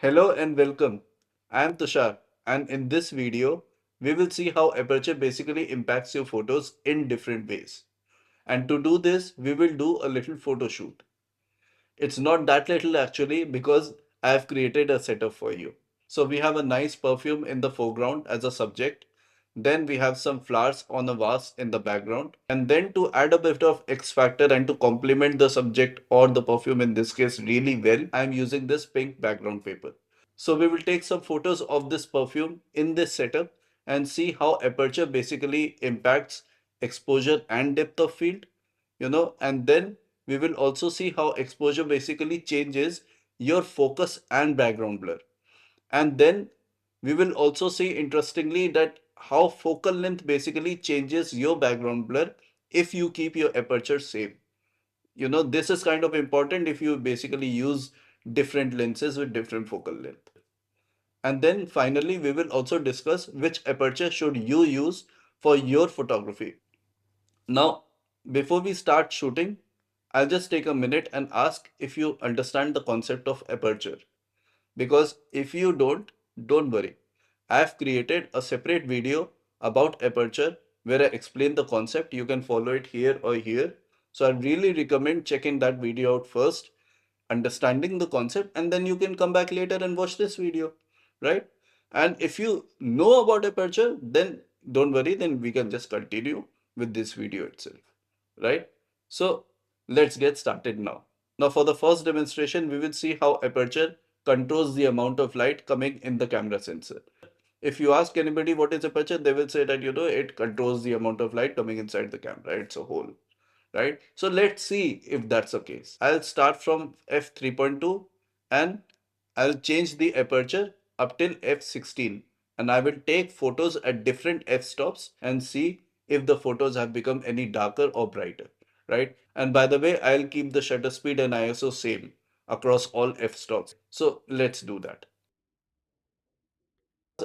Hello and welcome. I am Tushar, and in this video, we will see how aperture basically impacts your photos in different ways. And to do this, we will do a little photo shoot. It's not that little actually because I have created a setup for you. So we have a nice perfume in the foreground as a subject. Then we have some flowers on a vase in the background. And then to add a bit of X factor and to complement the subject or the perfume in this case really well, I am using this pink background paper. So we will take some photos of this perfume in this setup and see how aperture basically impacts exposure and depth of field, and then we will also see how exposure basically changes your focus and background blur. And then we will also see interestingly that how focal length basically changes your background blur if you keep your aperture same. This is kind of important if you basically use different lenses with different focal length. And then finally, we will also discuss which aperture should you use for your photography. Now, before we start shooting, I'll just take a minute and ask if you understand the concept of aperture. Because if you don't worry. I've created a separate video about aperture where I explain the concept. You can follow it here or here. So I really recommend checking that video out first, understanding the concept, and then you can come back later and watch this video, right? And if you know about aperture, then don't worry, then we can just continue with this video itself, right? So let's get started now. Now for the first demonstration, we will see how aperture controls the amount of light coming in the camera sensor. If you ask anybody what is aperture, they will say that it controls the amount of light coming inside the camera. It's a hole, right? So let's see if that's the case. I'll start from f3.2 and I'll change the aperture up till f16, and I will take photos at different f-stops and see if the photos have become any darker or brighter, right? And by the way, I'll keep the shutter speed and ISO same across all f-stops. So let's do that.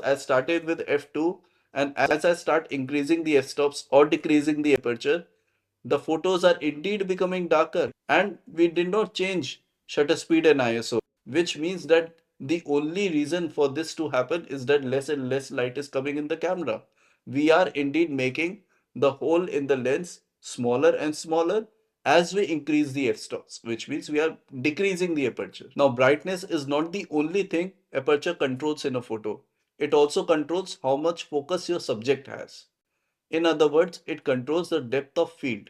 I started with f2, and as I start increasing the f-stops or decreasing the aperture, the photos are indeed becoming darker, and we did not change shutter speed and ISO, which means that the only reason for this to happen is that less and less light is coming in the camera. We are indeed making the hole in the lens smaller and smaller as we increase the f-stops, which means we are decreasing the aperture. Now, brightness is not the only thing aperture controls in a photo. It also controls how much focus your subject has. In other words, it controls the depth of field.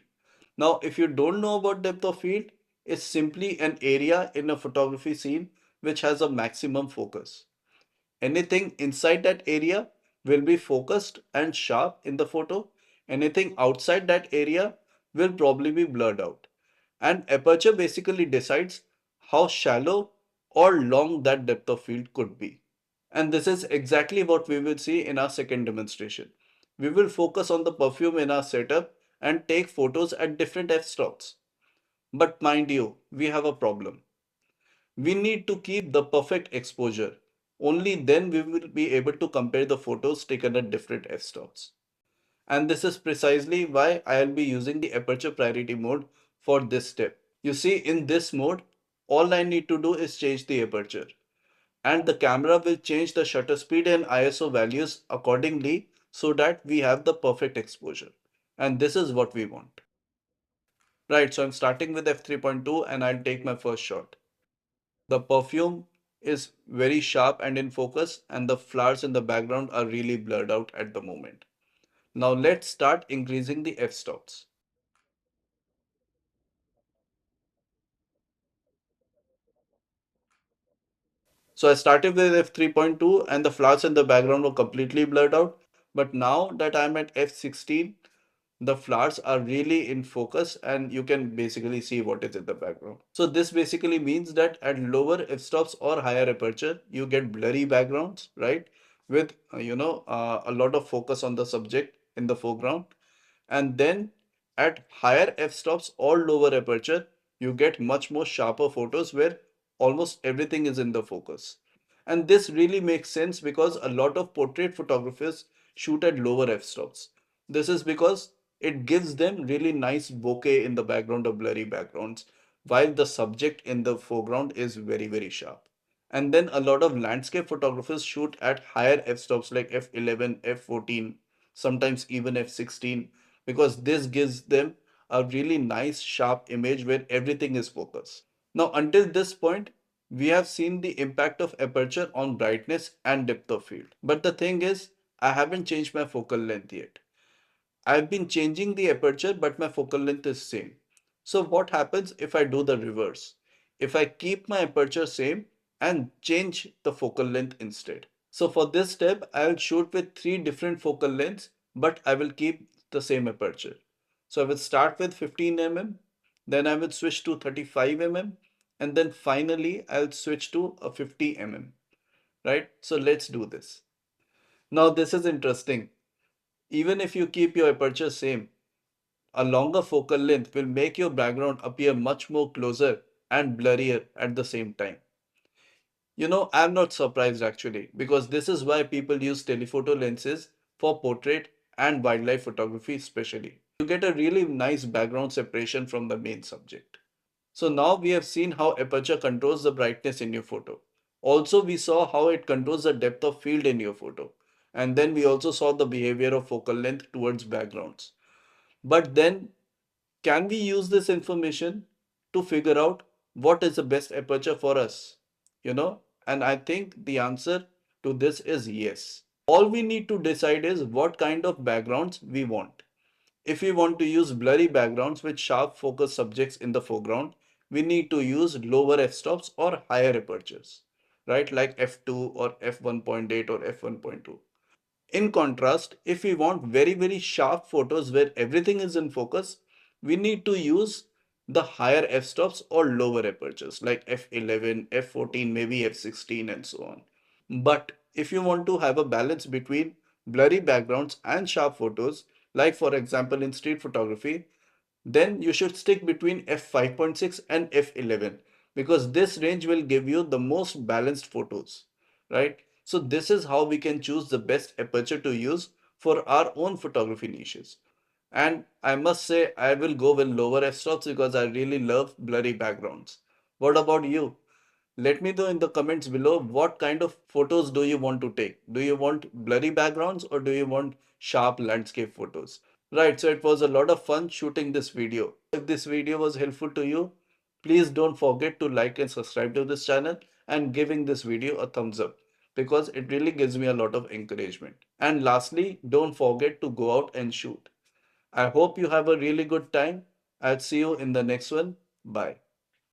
Now, if you don't know about depth of field, it's simply an area in a photography scene which has a maximum focus. Anything inside that area will be focused and sharp in the photo. Anything outside that area will probably be blurred out. And aperture basically decides how shallow or long that depth of field could be. And this is exactly what we will see in our second demonstration. We will focus on the perfume in our setup and take photos at different f-stops. But mind you, we have a problem. We need to keep the perfect exposure. Only then we will be able to compare the photos taken at different f-stops. And this is precisely why I will be using the aperture priority mode for this step. You see, in this mode, all I need to do is change the aperture, and the camera will change the shutter speed and ISO values accordingly so that we have the perfect exposure. And this is what we want. Right, so I'm starting with f3.2 and I'll take my first shot. The perfume is very sharp and in focus, and the flowers in the background are really blurred out at the moment. Now let's start increasing the f-stops. So I started with f3.2 and the flowers in the background were completely blurred out. But now that I'm at f16, the flowers are really in focus and you can basically see what is in the background. So this basically means that at lower f-stops or higher aperture, you get blurry backgrounds, right? With, a lot of focus on the subject in the foreground. And then at higher f-stops or lower aperture, you get much more sharper photos where almost everything is in the focus. And this really makes sense because a lot of portrait photographers shoot at lower f-stops. This is because it gives them really nice bokeh in the background of blurry backgrounds, while the subject in the foreground is very, very sharp. And then a lot of landscape photographers shoot at higher f-stops like f11, f14, sometimes even f16, because this gives them a really nice sharp image where everything is focused. Now, until this point, we have seen the impact of aperture on brightness and depth of field. But the thing is, I haven't changed my focal length yet. I've been changing the aperture, but my focal length is same. So what happens if I do the reverse? If I keep my aperture same and change the focal length instead. So for this step, I'll shoot with three different focal lengths, but I will keep the same aperture. So I will start with 15 mm, then I will switch to 35 mm, and then finally I'll switch to a 50 mm, right? So let's do this. Now this is interesting. Even if you keep your aperture same, a longer focal length will make your background appear much more closer and blurrier at the same time. I'm not surprised actually, because this is why people use telephoto lenses for portrait and wildlife photography especially. You get a really nice background separation from the main subject. So now we have seen how aperture controls the brightness in your photo. Also, we saw how it controls the depth of field in your photo. And then we also saw the behavior of focal length towards backgrounds. But then, can we use this information to figure out what is the best aperture for us? And I think the answer to this is yes. All we need to decide is what kind of backgrounds we want. If we want to use blurry backgrounds with sharp focus subjects in the foreground, we need to use lower f-stops or higher apertures, right? Like f2 or f1.8 or f1.2. In contrast, if we want very, very sharp photos where everything is in focus, we need to use the higher f-stops or lower apertures like f11, f14, maybe f16 and so on. But if you want to have a balance between blurry backgrounds and sharp photos, like for example in street photography, then you should stick between f5.6 and f11, because this range will give you the most balanced photos, right? So this is how we can choose the best aperture to use for our own photography niches. And I must say, I will go with lower f-stops because I really love blurry backgrounds. What about you? Let me know in the comments below what kind of photos do you want to take. Do you want blurry backgrounds or do you want sharp landscape photos? Right, so it was a lot of fun shooting this video. If this video was helpful to you, please don't forget to like and subscribe to this channel and giving this video a thumbs up, because it really gives me a lot of encouragement. And lastly, don't forget to go out and shoot. I hope you have a really good time. I'll see you in the next one. Bye.